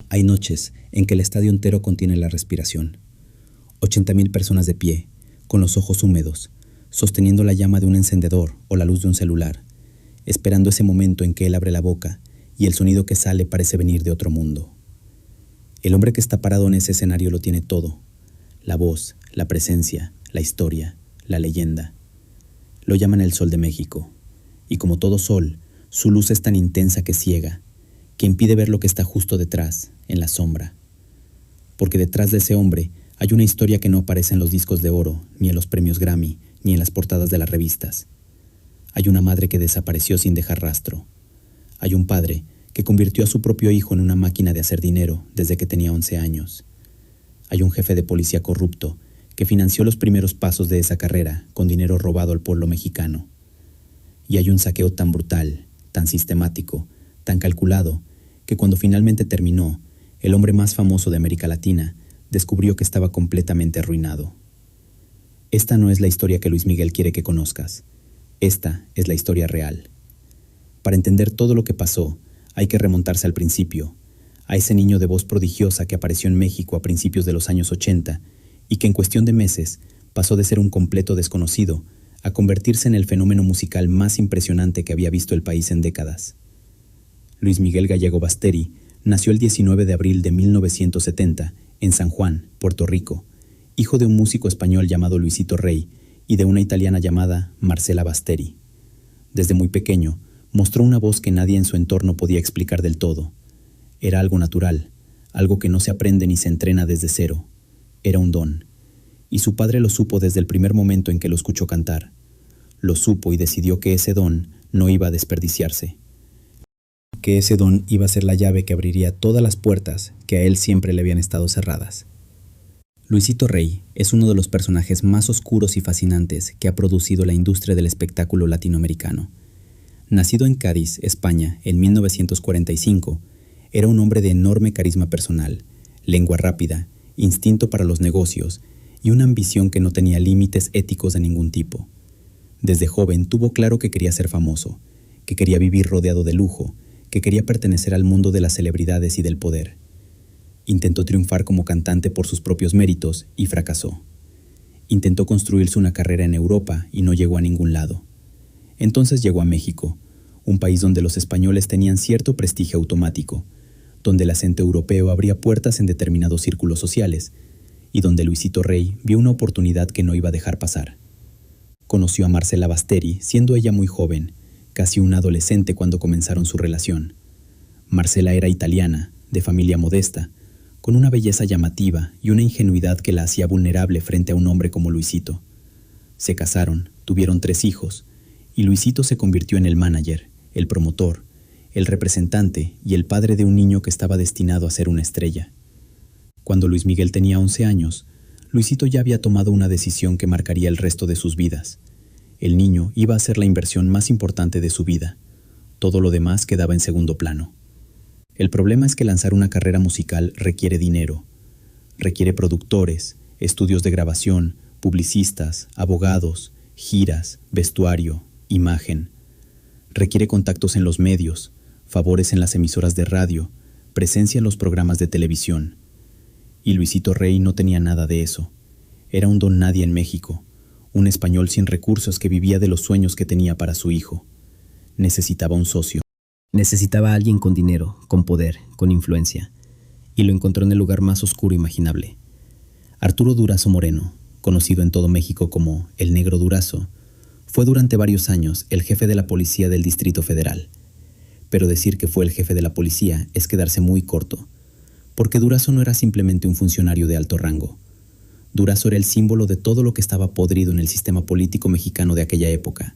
Hay noches en que el estadio entero contiene la respiración. 80,000 personas de pie, con los ojos húmedos, sosteniendo la llama de un encendedor o la luz de un celular, esperando ese momento en que él abre la boca y el sonido que sale parece venir de otro mundo. El hombre que está parado en ese escenario lo tiene todo: la voz, la presencia, la historia, la leyenda. Lo llaman el Sol de México, y como todo sol, su luz es tan intensa que ciega, que impide ver lo que está justo detrás, en la sombra. Porque detrás de ese hombre hay una historia que no aparece en los discos de oro, ni en los premios Grammy, ni en las portadas de las revistas. Hay una madre que desapareció sin dejar rastro. Hay un padre que convirtió a su propio hijo en una máquina de hacer dinero desde que tenía 11 años. Hay un jefe de policía corrupto que financió los primeros pasos de esa carrera con dinero robado al pueblo mexicano. Y hay un saqueo tan brutal, tan sistemático, tan calculado, que cuando finalmente terminó, el hombre más famoso de América Latina descubrió que estaba completamente arruinado. Esta no es la historia que Luis Miguel quiere que conozcas. Esta es la historia real. Para entender todo lo que pasó, hay que remontarse al principio, a ese niño de voz prodigiosa que apareció en México a principios de los años 80 y que en cuestión de meses pasó de ser un completo desconocido a convertirse en el fenómeno musical más impresionante que había visto el país en décadas. Luis Miguel Gallego Basteri nació el 19 de abril de 1970 en San Juan, Puerto Rico, hijo de un músico español llamado Luisito Rey y de una italiana llamada Marcela Basteri. Desde muy pequeño, mostró una voz que nadie en su entorno podía explicar del todo. Era algo natural, algo que no se aprende ni se entrena desde cero. Era un don. Y su padre lo supo desde el primer momento en que lo escuchó cantar. Lo supo y decidió que ese don no iba a desperdiciarse. Que ese don iba a ser la llave que abriría todas las puertas que a él siempre le habían estado cerradas. Luisito Rey es uno de los personajes más oscuros y fascinantes que ha producido la industria del espectáculo latinoamericano. Nacido en Cádiz, España, en 1945, era un hombre de enorme carisma personal, lengua rápida, instinto para los negocios y una ambición que no tenía límites éticos de ningún tipo. Desde joven tuvo claro que quería ser famoso, que quería vivir rodeado de lujo, que quería pertenecer al mundo de las celebridades y del poder. Intentó triunfar como cantante por sus propios méritos y fracasó. Intentó construirse una carrera en Europa y no llegó a ningún lado. Entonces llegó a México, un país donde los españoles tenían cierto prestigio automático, donde el acento europeo abría puertas en determinados círculos sociales y donde Luisito Rey vio una oportunidad que no iba a dejar pasar. Conoció a Marcela Basteri siendo ella muy joven, casi una adolescente cuando comenzaron su relación. Marcela era italiana, de familia modesta, con una belleza llamativa y una ingenuidad que la hacía vulnerable frente a un hombre como Luisito. Se casaron, tuvieron 3 hijos, y Luisito se convirtió en el manager, el promotor, el representante y el padre de un niño que estaba destinado a ser una estrella. Cuando Luis Miguel tenía 11 años, Luisito ya había tomado una decisión que marcaría el resto de sus vidas. El niño iba a ser la inversión más importante de su vida. Todo lo demás quedaba en segundo plano. El problema es que lanzar una carrera musical requiere dinero. Requiere productores, estudios de grabación, publicistas, abogados, giras, vestuario, imagen. Requiere contactos en los medios, favores en las emisoras de radio, presencia en los programas de televisión. Y Luisito Rey no tenía nada de eso. Era un don nadie en México, un español sin recursos que vivía de los sueños que tenía para su hijo. Necesitaba un socio. Necesitaba a alguien con dinero, con poder, con influencia. Y lo encontró en el lugar más oscuro imaginable. Arturo Durazo Moreno, conocido en todo México como el Negro Durazo, fue durante varios años el jefe de la policía del Distrito Federal. Pero decir que fue el jefe de la policía es quedarse muy corto, porque Durazo no era simplemente un funcionario de alto rango. Durazo era el símbolo de todo lo que estaba podrido en el sistema político mexicano de aquella época.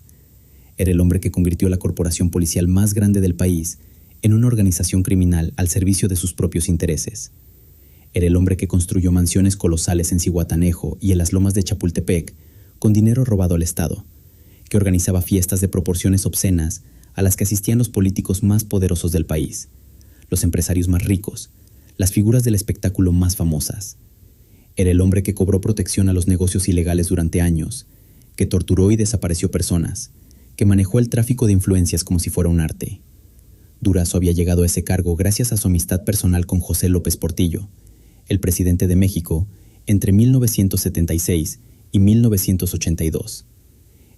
Era el hombre que convirtió la corporación policial más grande del país en una organización criminal al servicio de sus propios intereses. Era el hombre que construyó mansiones colosales en Zihuatanejo y en las lomas de Chapultepec con dinero robado al Estado, que organizaba fiestas de proporciones obscenas a las que asistían los políticos más poderosos del país, los empresarios más ricos, las figuras del espectáculo más famosas. Era el hombre que cobró protección a los negocios ilegales durante años, que torturó y desapareció personas, que manejó el tráfico de influencias como si fuera un arte. Durazo había llegado a ese cargo gracias a su amistad personal con José López Portillo, el presidente de México, entre 1976 y 1982.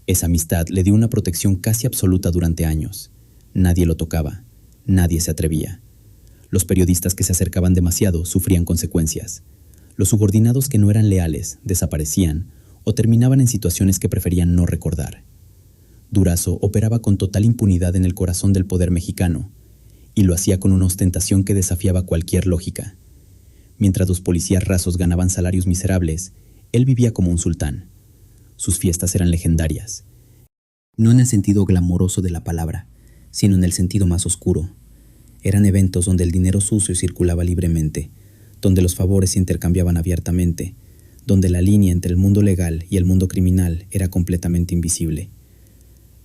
Esa amistad le dio una protección casi absoluta durante años. Nadie lo tocaba, nadie se atrevía. Los periodistas que se acercaban demasiado sufrían consecuencias. Los subordinados que no eran leales desaparecían o terminaban en situaciones que preferían no recordar. Durazo operaba con total impunidad en el corazón del poder mexicano, y lo hacía con una ostentación que desafiaba cualquier lógica. Mientras los policías rasos ganaban salarios miserables, él vivía como un sultán. Sus fiestas eran legendarias, no en el sentido glamoroso de la palabra, sino en el sentido más oscuro. Eran eventos donde el dinero sucio circulaba libremente, donde los favores se intercambiaban abiertamente, donde la línea entre el mundo legal y el mundo criminal era completamente invisible.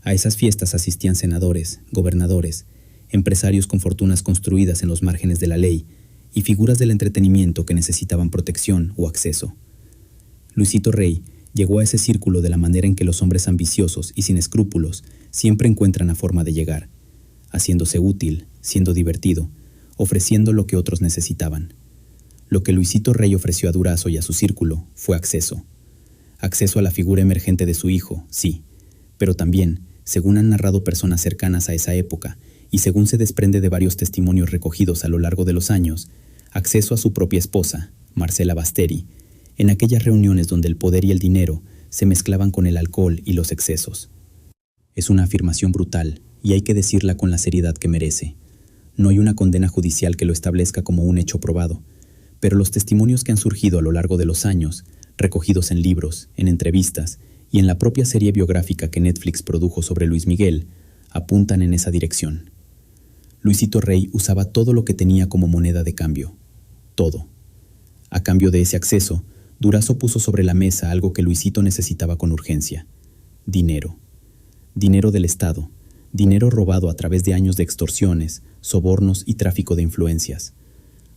A esas fiestas asistían senadores, gobernadores, empresarios con fortunas construidas en los márgenes de la ley y figuras del entretenimiento que necesitaban protección o acceso. Luisito Rey llegó a ese círculo de la manera en que los hombres ambiciosos y sin escrúpulos siempre encuentran la forma de llegar, haciéndose útil, siendo divertido, ofreciendo lo que otros necesitaban. Lo que Luisito Rey ofreció a Durazo y a su círculo fue acceso. Acceso a la figura emergente de su hijo, sí, pero también, según han narrado personas cercanas a esa época, y según se desprende de varios testimonios recogidos a lo largo de los años, acceso a su propia esposa, Marcela Basteri, en aquellas reuniones donde el poder y el dinero se mezclaban con el alcohol y los excesos. Es una afirmación brutal, y hay que decirla con la seriedad que merece. No hay una condena judicial que lo establezca como un hecho probado, pero los testimonios que han surgido a lo largo de los años, recogidos en libros, en entrevistas y en la propia serie biográfica que Netflix produjo sobre Luis Miguel, apuntan en esa dirección. Luisito Rey usaba todo lo que tenía como moneda de cambio. Todo. A cambio de ese acceso, Durazo puso sobre la mesa algo que Luisito necesitaba con urgencia. Dinero. Dinero del Estado. Dinero robado a través de años de extorsiones, sobornos y tráfico de influencias.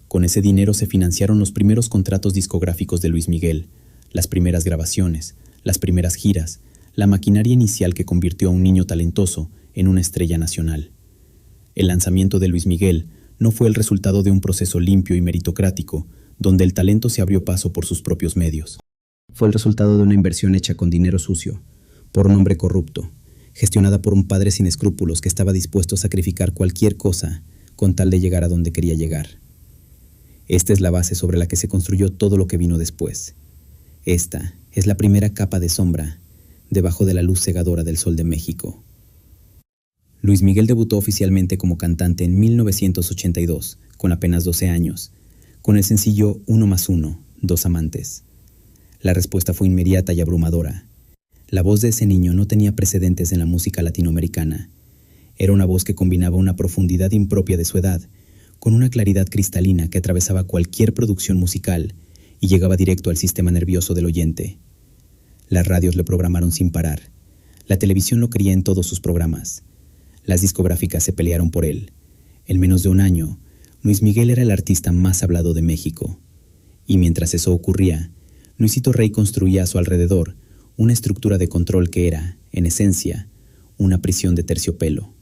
Con ese dinero se financiaron los primeros contratos discográficos de Luis Miguel, las primeras grabaciones, las primeras giras, la maquinaria inicial que convirtió a un niño talentoso en una estrella nacional. El lanzamiento de Luis Miguel no fue el resultado de un proceso limpio y meritocrático, donde el talento se abrió paso por sus propios medios. Fue el resultado de una inversión hecha con dinero sucio, por un hombre corrupto, gestionada por un padre sin escrúpulos que estaba dispuesto a sacrificar cualquier cosa con tal de llegar a donde quería llegar. Esta es la base sobre la que se construyó todo lo que vino después. Esta es la primera capa de sombra debajo de la luz cegadora del sol de México. Luis Miguel debutó oficialmente como cantante en 1982, con apenas 12 años, con el sencillo 1+1, 2 amantes. La respuesta fue inmediata y abrumadora. La voz de ese niño no tenía precedentes en la música latinoamericana. Era una voz que combinaba una profundidad impropia de su edad, con una claridad cristalina que atravesaba cualquier producción musical y llegaba directo al sistema nervioso del oyente. Las radios lo programaron sin parar. La televisión lo quería en todos sus programas. Las discográficas se pelearon por él. En menos de un año, Luis Miguel era el artista más hablado de México. Y mientras eso ocurría, Luisito Rey construía a su alrededor una estructura de control que era, en esencia, una prisión de terciopelo.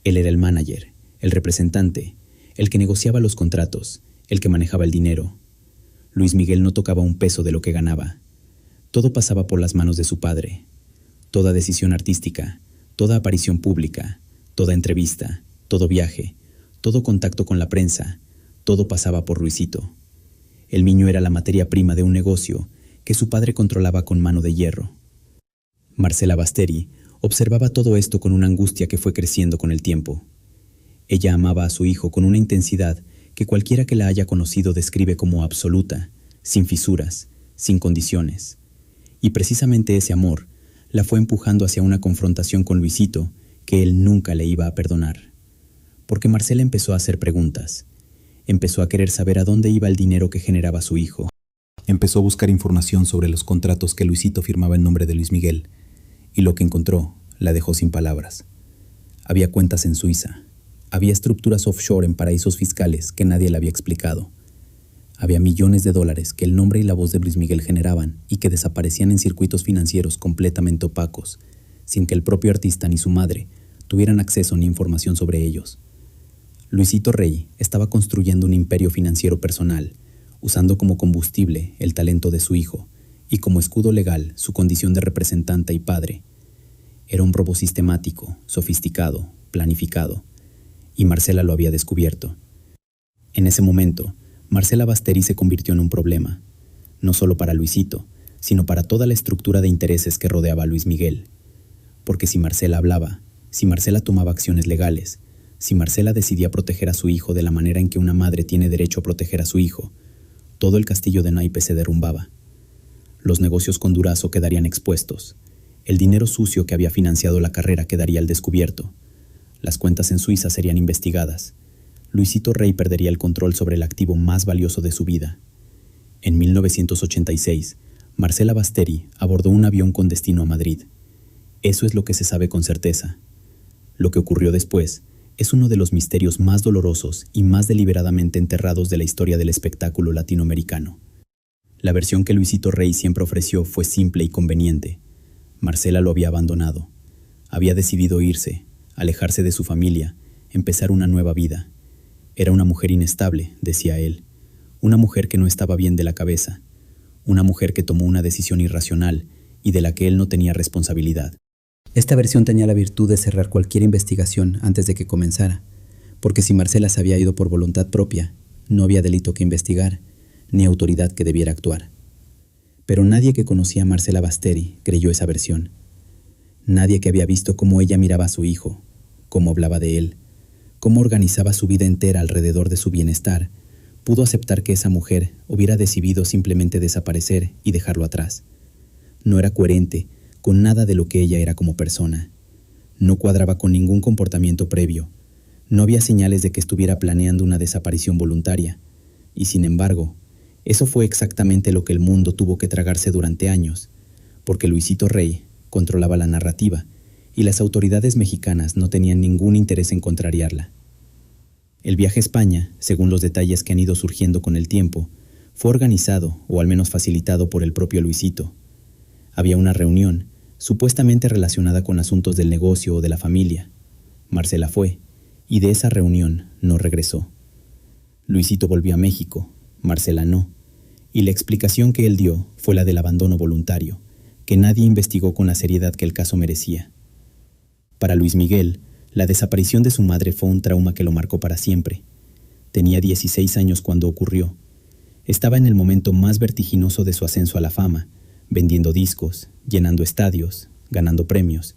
Él era el manager, el representante, el que negociaba los contratos, el que manejaba el dinero. Luis Miguel no tocaba un peso de lo que ganaba. Todo pasaba por las manos de su padre. Toda decisión artística, toda aparición pública, toda entrevista, todo viaje, todo contacto con la prensa, todo pasaba por Luisito. El niño era la materia prima de un negocio que su padre controlaba con mano de hierro. Marcela Basteri observaba todo esto con una angustia que fue creciendo con el tiempo. Ella amaba a su hijo con una intensidad que cualquiera que la haya conocido describe como absoluta, sin fisuras, sin condiciones. Y precisamente ese amor la fue empujando hacia una confrontación con Luisito que él nunca le iba a perdonar. Porque Marcela empezó a hacer preguntas. Empezó a querer saber a dónde iba el dinero que generaba su hijo. Empezó a buscar información sobre los contratos que Luisito firmaba en nombre de Luis Miguel. Y lo que encontró la dejó sin palabras. Había cuentas en Suiza. Había estructuras offshore en paraísos fiscales que nadie le había explicado. Había millones de dólares que el nombre y la voz de Luis Miguel generaban y que desaparecían en circuitos financieros completamente opacos, sin que el propio artista ni su madre tuvieran acceso ni información sobre ellos. Luisito Rey estaba construyendo un imperio financiero personal, usando como combustible el talento de su hijo y como escudo legal su condición de representante y padre. Era un robo sistemático, sofisticado, planificado, y Marcela lo había descubierto. En ese momento, Marcela Basteri se convirtió en un problema, no solo para Luisito, sino para toda la estructura de intereses que rodeaba a Luis Miguel. Porque si Marcela hablaba, si Marcela tomaba acciones legales, si Marcela decidía proteger a su hijo de la manera en que una madre tiene derecho a proteger a su hijo, todo el castillo de naipes se derrumbaba. Los negocios con Durazo quedarían expuestos. El dinero sucio que había financiado la carrera quedaría al descubierto. Las cuentas en Suiza serían investigadas. Luisito Rey perdería el control sobre el activo más valioso de su vida. En 1986, Marcela Basteri abordó un avión con destino a Madrid. Eso es lo que se sabe con certeza. Lo que ocurrió después es uno de los misterios más dolorosos y más deliberadamente enterrados de la historia del espectáculo latinoamericano. La versión que Luisito Rey siempre ofreció fue simple y conveniente. Marcela lo había abandonado. Había decidido irse, alejarse de su familia, empezar una nueva vida. Era una mujer inestable, decía él. Una mujer que no estaba bien de la cabeza. Una mujer que tomó una decisión irracional y de la que él no tenía responsabilidad. Esta versión tenía la virtud de cerrar cualquier investigación antes de que comenzara, porque si Marcela se había ido por voluntad propia, no había delito que investigar, ni autoridad que debiera actuar. Pero nadie que conocía a Marcela Basteri creyó esa versión. Nadie que había visto cómo ella miraba a su hijo, cómo hablaba de él, cómo organizaba su vida entera alrededor de su bienestar, pudo aceptar que esa mujer hubiera decidido simplemente desaparecer y dejarlo atrás. No era coherente con nada de lo que ella era como persona. No cuadraba con ningún comportamiento previo. No había señales de que estuviera planeando una desaparición voluntaria. Y sin embargo, eso fue exactamente lo que el mundo tuvo que tragarse durante años, porque Luisito Rey controlaba la narrativa y las autoridades mexicanas no tenían ningún interés en contrariarla. El viaje a España, según los detalles que han ido surgiendo con el tiempo, fue organizado o al menos facilitado por el propio Luisito. Había una reunión, supuestamente relacionada con asuntos del negocio o de la familia. Marcela fue, y de esa reunión no regresó. Luisito volvió a México, Marcela no, y la explicación que él dio fue la del abandono voluntario, que nadie investigó con la seriedad que el caso merecía. Para Luis Miguel, la desaparición de su madre fue un trauma que lo marcó para siempre. Tenía 16 años cuando ocurrió. Estaba en el momento más vertiginoso de su ascenso a la fama, vendiendo discos, llenando estadios, ganando premios,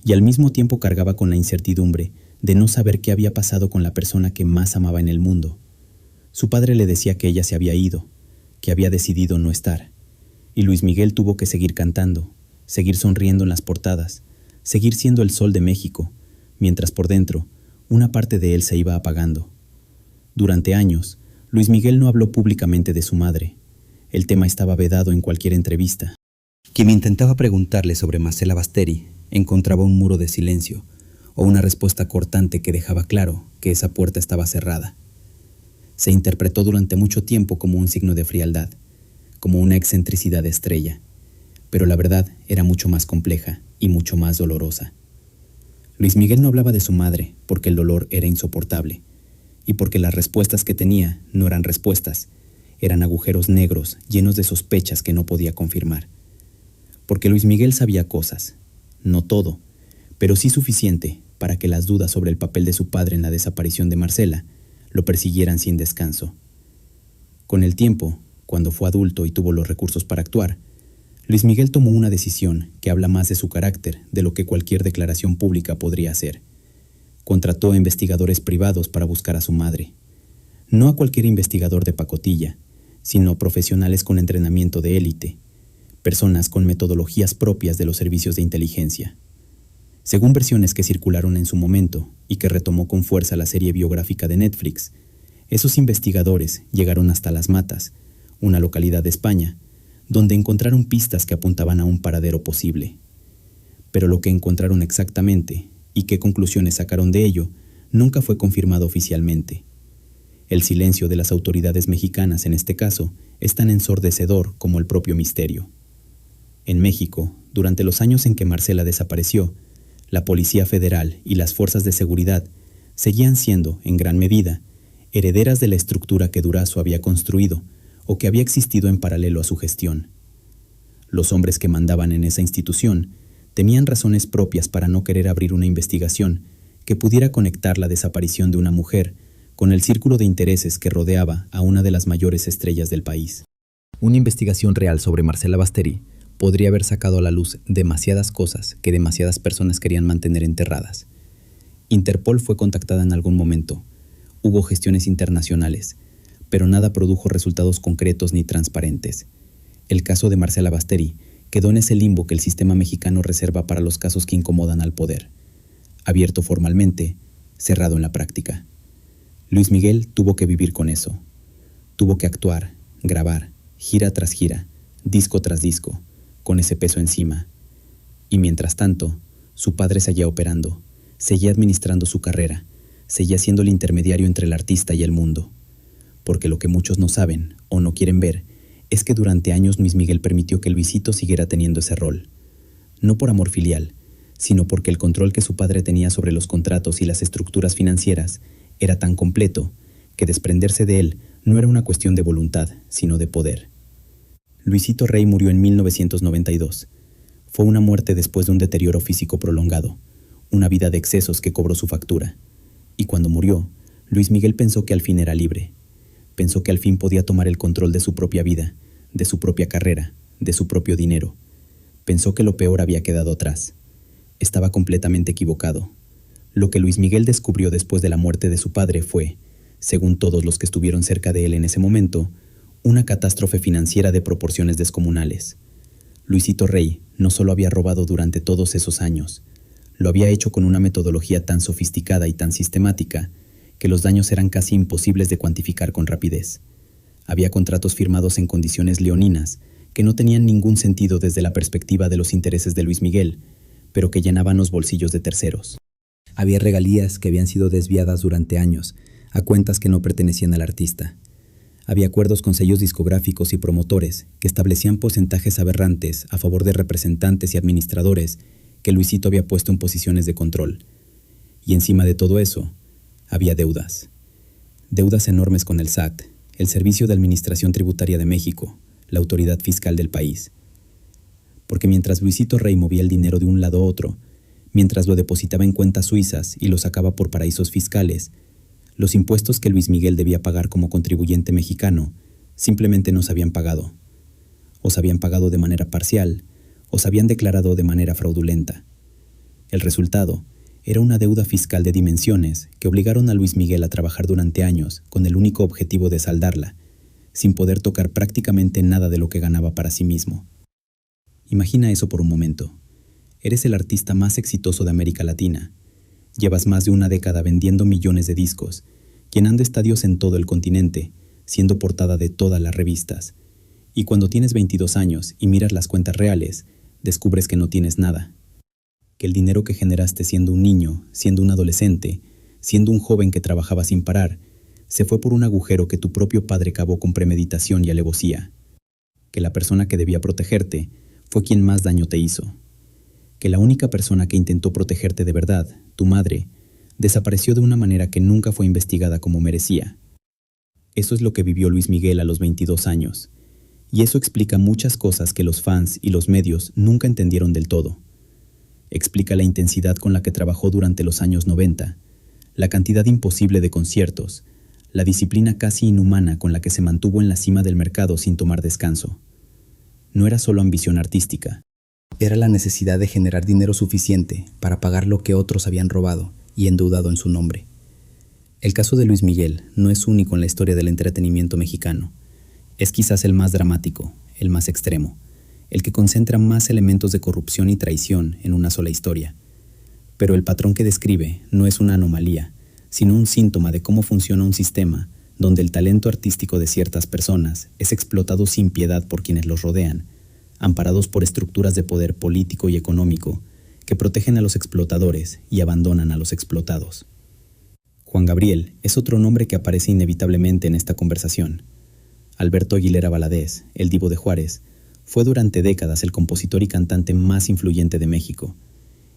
y al mismo tiempo cargaba con la incertidumbre de no saber qué había pasado con la persona que más amaba en el mundo. Su padre le decía que ella se había ido, que había decidido no estar, y Luis Miguel tuvo que seguir cantando, seguir sonriendo en las portadas, seguir siendo el sol de México, mientras por dentro una parte de él se iba apagando. Durante años, Luis Miguel no habló públicamente de su madre. El tema estaba vedado en cualquier entrevista. Quien intentaba preguntarle sobre Marcela Basteri encontraba un muro de silencio o una respuesta cortante que dejaba claro que esa puerta estaba cerrada. Se interpretó durante mucho tiempo como un signo de frialdad, como una excentricidad de estrella, pero la verdad era mucho más compleja y mucho más dolorosa. Luis Miguel no hablaba de su madre porque el dolor era insoportable y porque las respuestas que tenía no eran respuestas, eran agujeros negros llenos de sospechas que no podía confirmar. Porque Luis Miguel sabía cosas, no todo, pero sí suficiente para que las dudas sobre el papel de su padre en la desaparición de Marcela lo persiguieran sin descanso. Con el tiempo, cuando fue adulto y tuvo los recursos para actuar, Luis Miguel tomó una decisión que habla más de su carácter de lo que cualquier declaración pública podría hacer. Contrató a investigadores privados para buscar a su madre. No a cualquier investigador de pacotilla, sino profesionales con entrenamiento de élite, personas con metodologías propias de los servicios de inteligencia. Según versiones que circularon en su momento y que retomó con fuerza la serie biográfica de Netflix, esos investigadores llegaron hasta Las Matas, una localidad de España, donde encontraron pistas que apuntaban a un paradero posible. Pero lo que encontraron exactamente y qué conclusiones sacaron de ello nunca fue confirmado oficialmente. El silencio de las autoridades mexicanas en este caso es tan ensordecedor como el propio misterio. En México, durante los años en que Marcela desapareció, la Policía Federal y las fuerzas de seguridad seguían siendo, en gran medida, herederas de la estructura que Durazo había construido o que había existido en paralelo a su gestión. Los hombres que mandaban en esa institución tenían razones propias para no querer abrir una investigación que pudiera conectar la desaparición de una mujer con el círculo de intereses que rodeaba a una de las mayores estrellas del país. Una investigación real sobre Marcela Basteri podría haber sacado a la luz demasiadas cosas que demasiadas personas querían mantener enterradas. Interpol fue contactada en algún momento. Hubo gestiones internacionales, pero nada produjo resultados concretos ni transparentes. El caso de Marcela Basteri quedó en ese limbo que el sistema mexicano reserva para los casos que incomodan al poder. Abierto formalmente, cerrado en la práctica. Luis Miguel tuvo que vivir con eso. Tuvo que actuar, grabar, gira tras gira, disco tras disco, con ese peso encima. Y mientras tanto, su padre seguía operando, seguía administrando su carrera, seguía siendo el intermediario entre el artista y el mundo. Porque lo que muchos no saben o no quieren ver es que durante años Luis Miguel permitió que Luisito siguiera teniendo ese rol. No por amor filial, sino porque el control que su padre tenía sobre los contratos y las estructuras financieras era tan completo que desprenderse de él no era una cuestión de voluntad, sino de poder. Luisito Rey murió en 1992. Fue una muerte después de un deterioro físico prolongado, una vida de excesos que cobró su factura. Y cuando murió, Luis Miguel pensó que al fin era libre. Pensó que al fin podía tomar el control de su propia vida, de su propia carrera, de su propio dinero. Pensó que lo peor había quedado atrás. Estaba completamente equivocado. Lo que Luis Miguel descubrió después de la muerte de su padre fue, según todos los que estuvieron cerca de él en ese momento, una catástrofe financiera de proporciones descomunales. Luisito Rey no solo había robado durante todos esos años, lo había hecho con una metodología tan sofisticada y tan sistemática que los daños eran casi imposibles de cuantificar con rapidez. Había contratos firmados en condiciones leoninas que no tenían ningún sentido desde la perspectiva de los intereses de Luis Miguel, pero que llenaban los bolsillos de terceros. Había regalías que habían sido desviadas durante años a cuentas que no pertenecían al artista. Había acuerdos con sellos discográficos y promotores que establecían porcentajes aberrantes a favor de representantes y administradores que Luisito había puesto en posiciones de control. Y encima de todo eso, había deudas. Deudas enormes con el SAT, el Servicio de Administración Tributaria de México, la autoridad fiscal del país. Porque mientras Luisito Rey movía el dinero de un lado a otro, mientras lo depositaba en cuentas suizas y lo sacaba por paraísos fiscales, los impuestos que Luis Miguel debía pagar como contribuyente mexicano simplemente no se habían pagado. O se habían pagado de manera parcial, o se habían declarado de manera fraudulenta. El resultado era una deuda fiscal de dimensiones que obligaron a Luis Miguel a trabajar durante años con el único objetivo de saldarla, sin poder tocar prácticamente nada de lo que ganaba para sí mismo. Imagina eso por un momento. Eres el artista más exitoso de América Latina. Llevas más de una década vendiendo millones de discos, llenando estadios en todo el continente, siendo portada de todas las revistas. Y cuando tienes 22 años y miras las cuentas reales, descubres que no tienes nada. Que el dinero que generaste siendo un niño, siendo un adolescente, siendo un joven que trabajaba sin parar, se fue por un agujero que tu propio padre cavó con premeditación y alevosía. Que la persona que debía protegerte fue quien más daño te hizo. Que la única persona que intentó protegerte de verdad, tu madre, desapareció de una manera que nunca fue investigada como merecía. Eso es lo que vivió Luis Miguel a los 22 años, y eso explica muchas cosas que los fans y los medios nunca entendieron del todo. Explica la intensidad con la que trabajó durante los años 90, la cantidad imposible de conciertos, la disciplina casi inhumana con la que se mantuvo en la cima del mercado sin tomar descanso. No era solo ambición artística. Era la necesidad de generar dinero suficiente para pagar lo que otros habían robado y endeudado en su nombre. El caso de Luis Miguel no es único en la historia del entretenimiento mexicano. Es quizás el más dramático, el más extremo, el que concentra más elementos de corrupción y traición en una sola historia. Pero el patrón que describe no es una anomalía, sino un síntoma de cómo funciona un sistema donde el talento artístico de ciertas personas es explotado sin piedad por quienes los rodean, amparados por estructuras de poder político y económico que protegen a los explotadores y abandonan a los explotados. Juan Gabriel es otro nombre que aparece inevitablemente en esta conversación. Alberto Aguilera Valadez, el Divo de Juárez, fue durante décadas el compositor y cantante más influyente de México,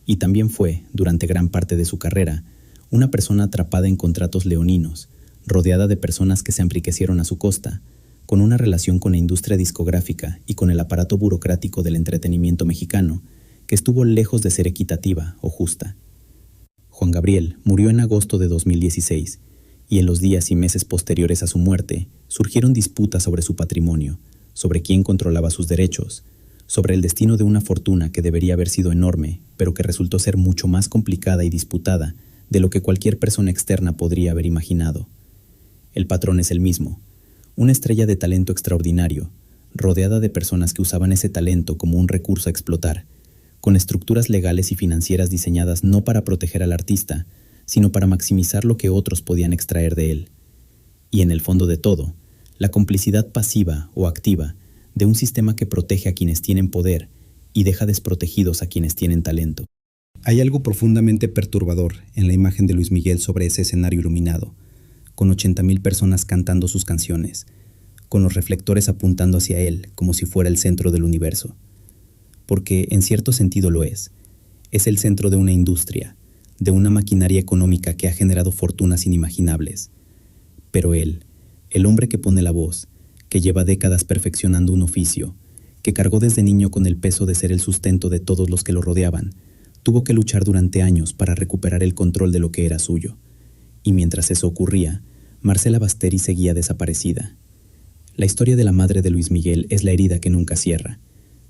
y también fue, durante gran parte de su carrera, una persona atrapada en contratos leoninos, rodeada de personas que se enriquecieron a su costa, con una relación con la industria discográfica y con el aparato burocrático del entretenimiento mexicano, que estuvo lejos de ser equitativa o justa. Juan Gabriel murió en agosto de 2016, y en los días y meses posteriores a su muerte surgieron disputas sobre su patrimonio, sobre quién controlaba sus derechos, sobre el destino de una fortuna que debería haber sido enorme, pero que resultó ser mucho más complicada y disputada de lo que cualquier persona externa podría haber imaginado. El patrón es el mismo, una estrella de talento extraordinario, rodeada de personas que usaban ese talento como un recurso a explotar, con estructuras legales y financieras diseñadas no para proteger al artista, sino para maximizar lo que otros podían extraer de él. Y en el fondo de todo, la complicidad pasiva o activa de un sistema que protege a quienes tienen poder y deja desprotegidos a quienes tienen talento. Hay algo profundamente perturbador en la imagen de Luis Miguel sobre ese escenario iluminado, con 80,000 personas cantando sus canciones, con los reflectores apuntando hacia él como si fuera el centro del universo. Porque en cierto sentido lo es. Es el centro de una industria, de una maquinaria económica que ha generado fortunas inimaginables. Pero él, el hombre que pone la voz, que lleva décadas perfeccionando un oficio, que cargó desde niño con el peso de ser el sustento de todos los que lo rodeaban, tuvo que luchar durante años para recuperar el control de lo que era suyo. Y mientras eso ocurría, Marcela Basteri seguía desaparecida. La historia de la madre de Luis Miguel es la herida que nunca cierra.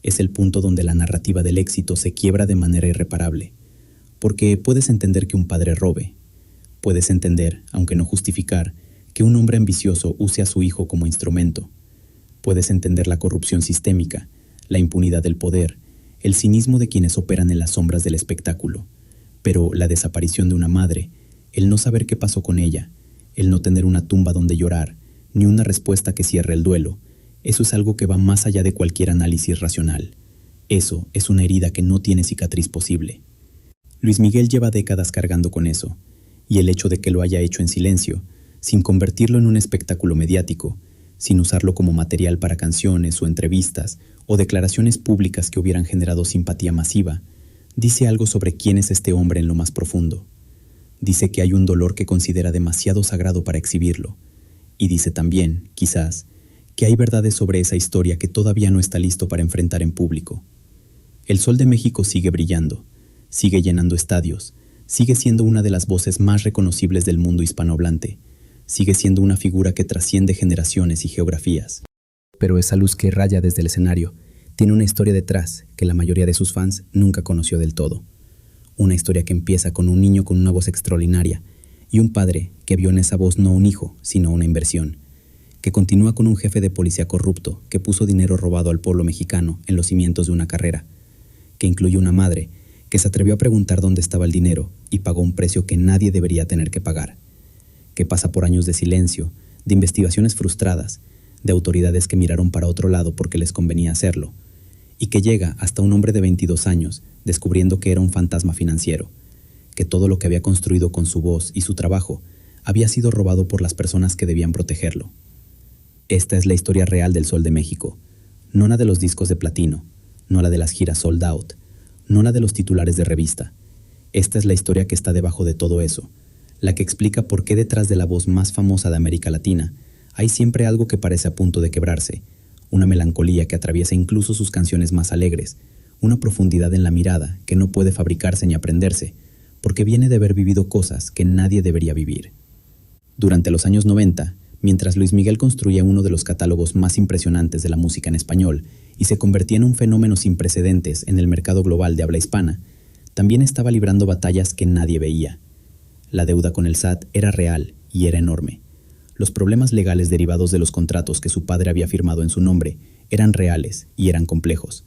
Es el punto donde la narrativa del éxito se quiebra de manera irreparable. Porque puedes entender que un padre robe. Puedes entender, aunque no justificar, que un hombre ambicioso use a su hijo como instrumento. Puedes entender la corrupción sistémica, la impunidad del poder, el cinismo de quienes operan en las sombras del espectáculo. Pero la desaparición de una madre, el no saber qué pasó con ella, el no tener una tumba donde llorar, ni una respuesta que cierre el duelo, eso es algo que va más allá de cualquier análisis racional. Eso es una herida que no tiene cicatriz posible. Luis Miguel lleva décadas cargando con eso, y el hecho de que lo haya hecho en silencio, sin convertirlo en un espectáculo mediático, sin usarlo como material para canciones o entrevistas o declaraciones públicas que hubieran generado simpatía masiva, dice algo sobre quién es este hombre en lo más profundo. Dice que hay un dolor que considera demasiado sagrado para exhibirlo, y dice también, quizás, que hay verdades sobre esa historia que todavía no está listo para enfrentar en público. El Sol de México sigue brillando, sigue llenando estadios, sigue siendo una de las voces más reconocibles del mundo hispanohablante, sigue siendo una figura que trasciende generaciones y geografías. Pero esa luz que raya desde el escenario tiene una historia detrás que la mayoría de sus fans nunca conoció del todo. Una historia que empieza con un niño con una voz extraordinaria y un padre que vio en esa voz no un hijo, sino una inversión, que continúa con un jefe de policía corrupto que puso dinero robado al pueblo mexicano en los cimientos de una carrera, que incluye una madre que se atrevió a preguntar dónde estaba el dinero y pagó un precio que nadie debería tener que pagar, que pasa por años de silencio, de investigaciones frustradas, de autoridades que miraron para otro lado porque les convenía hacerlo, y que llega hasta un hombre de 22 años descubriendo que era un fantasma financiero, que todo lo que había construido con su voz y su trabajo había sido robado por las personas que debían protegerlo. Esta es la historia real del Sol de México, no la de los discos de platino, no la de las giras sold out, no la de los titulares de revista. Esta es la historia que está debajo de todo eso, la que explica por qué detrás de la voz más famosa de América Latina hay siempre algo que parece a punto de quebrarse, una melancolía que atraviesa incluso sus canciones más alegres, una profundidad en la mirada que no puede fabricarse ni aprenderse, porque viene de haber vivido cosas que nadie debería vivir. Durante los años 90, mientras Luis Miguel construía uno de los catálogos más impresionantes de la música en español y se convertía en un fenómeno sin precedentes en el mercado global de habla hispana, también estaba librando batallas que nadie veía. La deuda con el SAT era real y era enorme. Los problemas legales derivados de los contratos que su padre había firmado en su nombre eran reales y eran complejos.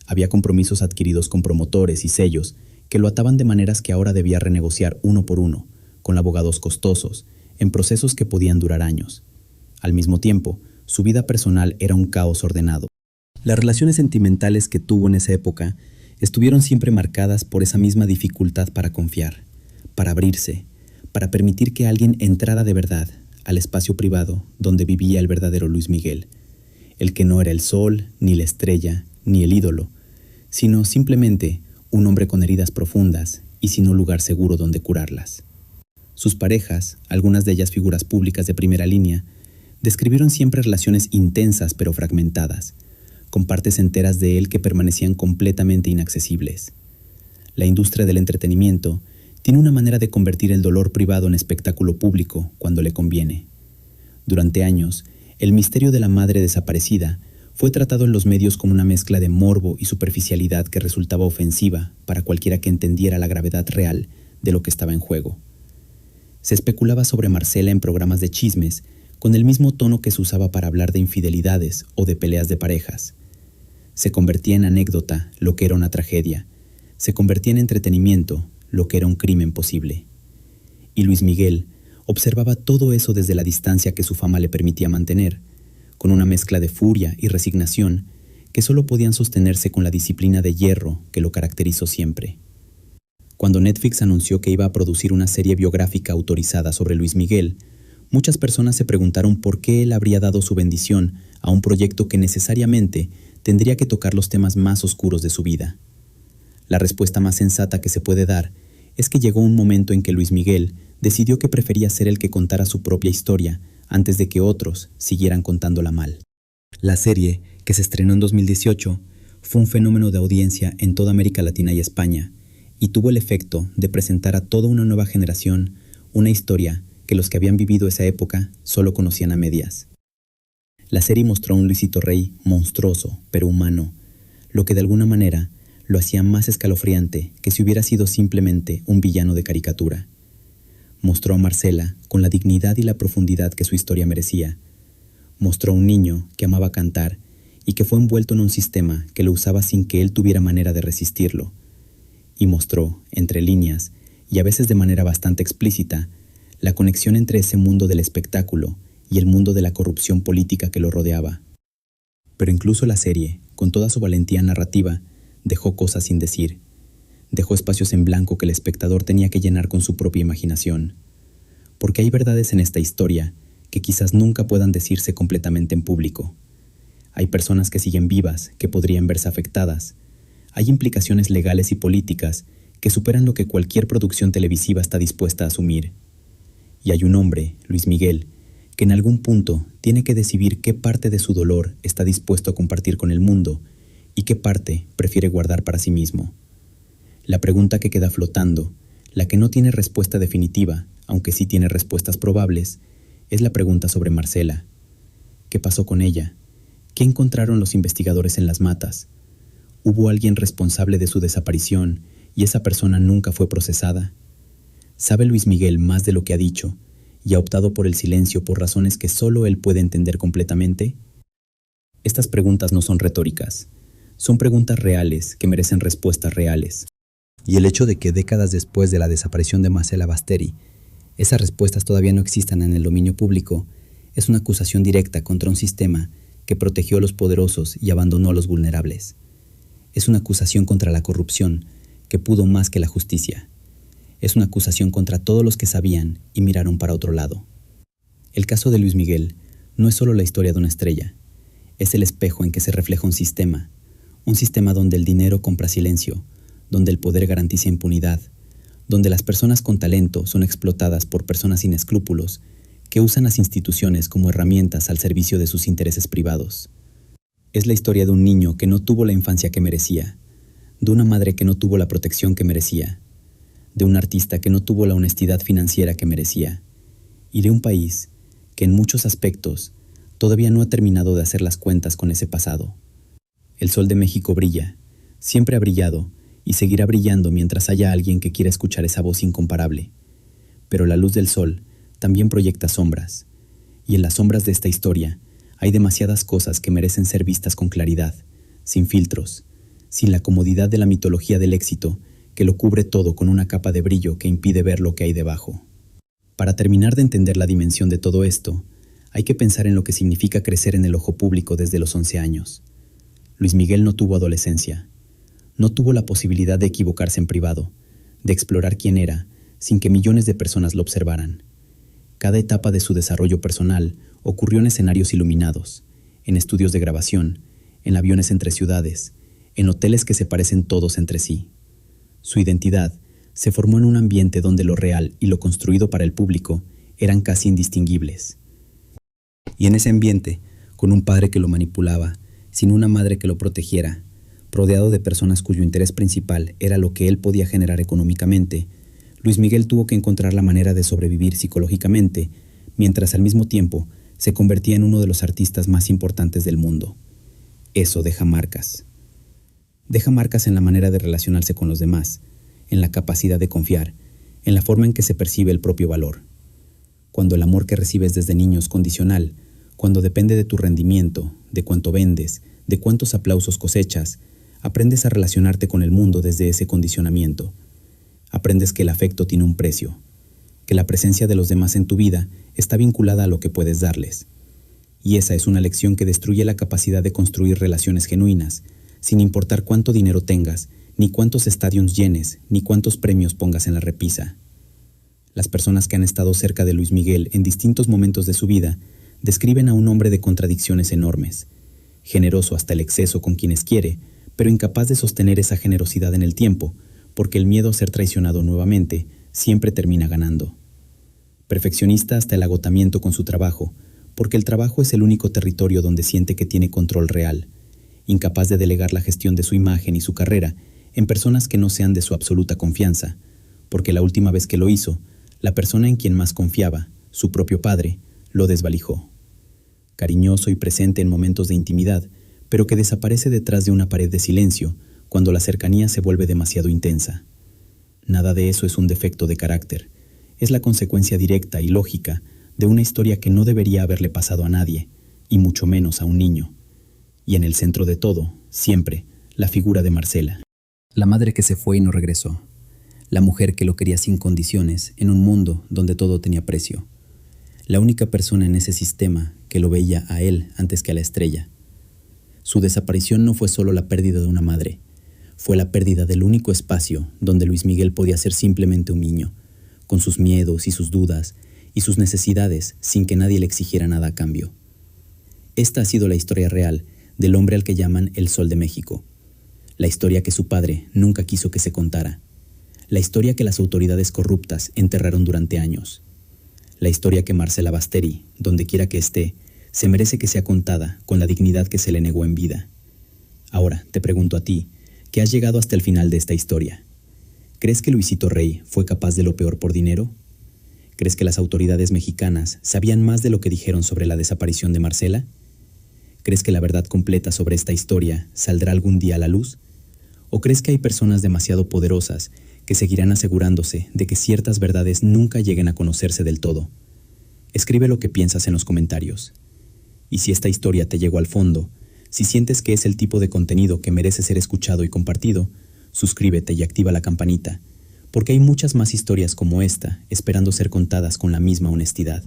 Había compromisos adquiridos con promotores y sellos que lo ataban de maneras que ahora debía renegociar uno por uno, con abogados costosos, en procesos que podían durar años. Al mismo tiempo, su vida personal era un caos ordenado. Las relaciones sentimentales que tuvo en esa época estuvieron siempre marcadas por esa misma dificultad para confiar, para abrirse, para permitir que alguien entrara de verdad al espacio privado donde vivía el verdadero Luis Miguel, el que no era el sol, ni la estrella, ni el ídolo, sino simplemente un hombre con heridas profundas y sin un lugar seguro donde curarlas. Sus parejas, algunas de ellas figuras públicas de primera línea, describieron siempre relaciones intensas pero fragmentadas, con partes enteras de él que permanecían completamente inaccesibles. La industria del entretenimiento tiene una manera de convertir el dolor privado en espectáculo público cuando le conviene. Durante años, el misterio de la madre desaparecida fue tratado en los medios como una mezcla de morbo y superficialidad que resultaba ofensiva para cualquiera que entendiera la gravedad real de lo que estaba en juego. Se especulaba sobre Marcela en programas de chismes con el mismo tono que se usaba para hablar de infidelidades o de peleas de parejas. Se convertía en anécdota lo que era una tragedia, se convertía en entretenimiento lo que era un crimen posible. Y Luis Miguel observaba todo eso desde la distancia que su fama le permitía mantener, con una mezcla de furia y resignación que solo podían sostenerse con la disciplina de hierro que lo caracterizó siempre. Cuando Netflix anunció que iba a producir una serie biográfica autorizada sobre Luis Miguel, muchas personas se preguntaron por qué él habría dado su bendición a un proyecto que necesariamente tendría que tocar los temas más oscuros de su vida. La respuesta más sensata que se puede dar es que llegó un momento en que Luis Miguel decidió que prefería ser el que contara su propia historia antes de que otros siguieran contándola mal. La serie, que se estrenó en 2018, fue un fenómeno de audiencia en toda América Latina y España, y tuvo el efecto de presentar a toda una nueva generación una historia que los que habían vivido esa época solo conocían a medias. La serie mostró a un Luisito Rey monstruoso, pero humano, lo que de alguna manera lo hacía más escalofriante que si hubiera sido simplemente un villano de caricatura. Mostró a Marcela con la dignidad y la profundidad que su historia merecía. Mostró a un niño que amaba cantar y que fue envuelto en un sistema que lo usaba sin que él tuviera manera de resistirlo. Y mostró, entre líneas, y a veces de manera bastante explícita, la conexión entre ese mundo del espectáculo y el mundo de la corrupción política que lo rodeaba. Pero incluso la serie, con toda su valentía narrativa, dejó cosas sin decir. Dejó espacios en blanco que el espectador tenía que llenar con su propia imaginación. Porque hay verdades en esta historia que quizás nunca puedan decirse completamente en público. Hay personas que siguen vivas, que podrían verse afectadas. Hay implicaciones legales y políticas que superan lo que cualquier producción televisiva está dispuesta a asumir. Y hay un hombre, Luis Miguel, que en algún punto tiene que decidir qué parte de su dolor está dispuesto a compartir con el mundo y qué parte prefiere guardar para sí mismo. La pregunta que queda flotando, la que no tiene respuesta definitiva, aunque sí tiene respuestas probables, es la pregunta sobre Marcela. ¿Qué pasó con ella? ¿Qué encontraron los investigadores en las matas? ¿Hubo alguien responsable de su desaparición y esa persona nunca fue procesada? ¿Sabe Luis Miguel más de lo que ha dicho y ha optado por el silencio por razones que solo él puede entender completamente? Estas preguntas no son retóricas, son preguntas reales que merecen respuestas reales. Y el hecho de que décadas después de la desaparición de Marcela Basteri, esas respuestas todavía no existan en el dominio público, es una acusación directa contra un sistema que protegió a los poderosos y abandonó a los vulnerables. Es una acusación contra la corrupción que pudo más que la justicia. Es una acusación contra todos los que sabían y miraron para otro lado. El caso de Luis Miguel no es solo la historia de una estrella, es el espejo en que se refleja un sistema donde el dinero compra silencio, donde el poder garantiza impunidad, donde las personas con talento son explotadas por personas sin escrúpulos que usan las instituciones como herramientas al servicio de sus intereses privados. Es la historia de un niño que no tuvo la infancia que merecía, de una madre que no tuvo la protección que merecía, de un artista que no tuvo la honestidad financiera que merecía, y de un país que en muchos aspectos todavía no ha terminado de hacer las cuentas con ese pasado. El sol de México brilla, siempre ha brillado, y seguirá brillando mientras haya alguien que quiera escuchar esa voz incomparable. Pero la luz del sol también proyecta sombras, y en las sombras de esta historia hay demasiadas cosas que merecen ser vistas con claridad, sin filtros, sin la comodidad de la mitología del éxito que lo cubre todo con una capa de brillo que impide ver lo que hay debajo. Para terminar de entender la dimensión de todo esto, hay que pensar en lo que significa crecer en el ojo público desde los 11 años. Luis Miguel no tuvo adolescencia. No tuvo la posibilidad de equivocarse en privado, de explorar quién era, sin que millones de personas lo observaran. Cada etapa de su desarrollo personal ocurrió en escenarios iluminados, en estudios de grabación, en aviones entre ciudades, en hoteles que se parecen todos entre sí. Su identidad se formó en un ambiente donde lo real y lo construido para el público eran casi indistinguibles. Y en ese ambiente, con un padre que lo manipulaba, sin una madre que lo protegiera, rodeado de personas cuyo interés principal era lo que él podía generar económicamente, Luis Miguel tuvo que encontrar la manera de sobrevivir psicológicamente, mientras al mismo tiempo se convertía en uno de los artistas más importantes del mundo. Eso deja marcas. Deja marcas en la manera de relacionarse con los demás, en la capacidad de confiar, en la forma en que se percibe el propio valor. Cuando el amor que recibes desde niño es condicional, cuando depende de tu rendimiento, de cuánto vendes, de cuántos aplausos cosechas, aprendes a relacionarte con el mundo desde ese condicionamiento. Aprendes que el afecto tiene un precio, que la presencia de los demás en tu vida está vinculada a lo que puedes darles. Y esa es una lección que destruye la capacidad de construir relaciones genuinas, sin importar cuánto dinero tengas, ni cuántos estadios llenes, ni cuántos premios pongas en la repisa. Las personas que han estado cerca de Luis Miguel en distintos momentos de su vida describen a un hombre de contradicciones enormes, generoso hasta el exceso con quienes quiere, pero incapaz de sostener esa generosidad en el tiempo, porque el miedo a ser traicionado nuevamente siempre termina ganando. Perfeccionista hasta el agotamiento con su trabajo, porque el trabajo es el único territorio donde siente que tiene control real, incapaz de delegar la gestión de su imagen y su carrera en personas que no sean de su absoluta confianza, porque la última vez que lo hizo, la persona en quien más confiaba, su propio padre, lo desvalijó. Cariñoso y presente en momentos de intimidad, pero que desaparece detrás de una pared de silencio cuando la cercanía se vuelve demasiado intensa. Nada de eso es un defecto de carácter, es la consecuencia directa y lógica de una historia que no debería haberle pasado a nadie, y mucho menos a un niño. Y en el centro de todo, siempre, la figura de Marcela. La madre que se fue y no regresó. La mujer que lo quería sin condiciones en un mundo donde todo tenía precio. La única persona en ese sistema que lo veía a él antes que a la estrella. Su desaparición no fue solo la pérdida de una madre, fue la pérdida del único espacio donde Luis Miguel podía ser simplemente un niño, con sus miedos y sus dudas y sus necesidades sin que nadie le exigiera nada a cambio. Esta ha sido la historia real del hombre al que llaman el Sol de México, la historia que su padre nunca quiso que se contara, la historia que las autoridades corruptas enterraron durante años, la historia que Marcela Basteri, donde quiera que esté, se merece que sea contada con la dignidad que se le negó en vida. Ahora, te pregunto a ti, que has llegado hasta el final de esta historia. ¿Crees que Luisito Rey fue capaz de lo peor por dinero? ¿Crees que las autoridades mexicanas sabían más de lo que dijeron sobre la desaparición de Marcela? ¿Crees que la verdad completa sobre esta historia saldrá algún día a la luz? ¿O crees que hay personas demasiado poderosas que seguirán asegurándose de que ciertas verdades nunca lleguen a conocerse del todo? Escribe lo que piensas en los comentarios. Y si esta historia te llegó al fondo, si sientes que es el tipo de contenido que merece ser escuchado y compartido, suscríbete y activa la campanita, porque hay muchas más historias como esta esperando ser contadas con la misma honestidad.